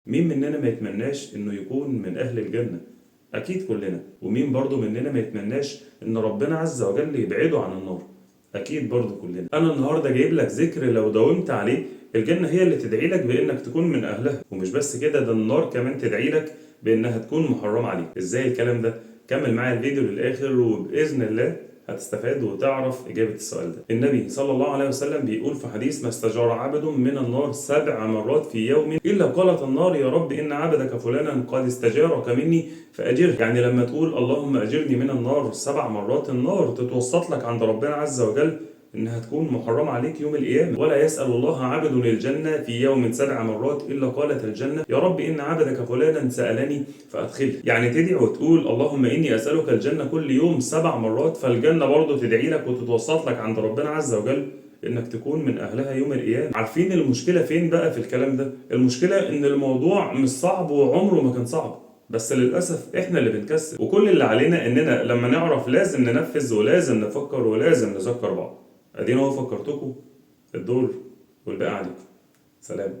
مين مننا ما يتمناش انه يكون من اهل الجنة؟ اكيد كلنا. ومين برضو مننا ما يتمناش ان ربنا عز وجل يبعده عن النار؟ اكيد برضو كلنا. انا النهارده جايب لك ذكر لو داومت عليه الجنة هي اللي تدعي لك بانك تكون من اهلها، ومش بس كده، ده النار كمان تدعي لك بانها تكون محرمة عليك. ازاي الكلام ده؟ كمل معايا الفيديو للاخر وباذن الله هتستفاد وتعرف إجابة السؤال ده. النبي صلى الله عليه وسلم بيقول في حديث: ما استجار عبد من النار 7 مرات في يوم إلا قالت النار يا رب إن عبدك فلانا قد استجارك مني فأجره. يعني لما تقول اللهم أجرني من النار 7 مرات، النار تتوسط لك عند ربنا عز وجل إنها تكون محرمة عليك يوم القيامة. ولا يسأل الله عبد الجنة في يوم 7 مرات إلا قالت الجنة يا رب إن عبدك فلانا سألني فأدخله. يعني تدعي وتقول اللهم إني أسألك الجنة كل يوم 7 مرات، فالجنة برضه تدعي لك وتتوسط لك عند ربنا عز وجل إنك تكون من أهلها يوم القيامة. عارفين المشكلة فين بقى في الكلام ده؟ المشكلة إن الموضوع مش صعب وعمره ما كان صعب، بس للأسف إحنا اللي بنكسل، وكل اللي علينا إننا لما نعرف لازم ننفذ ولازم نفكر ولازم نذكر بعض. ادينا اهو فكرتكم، الدور والباقي عليكم. سلام.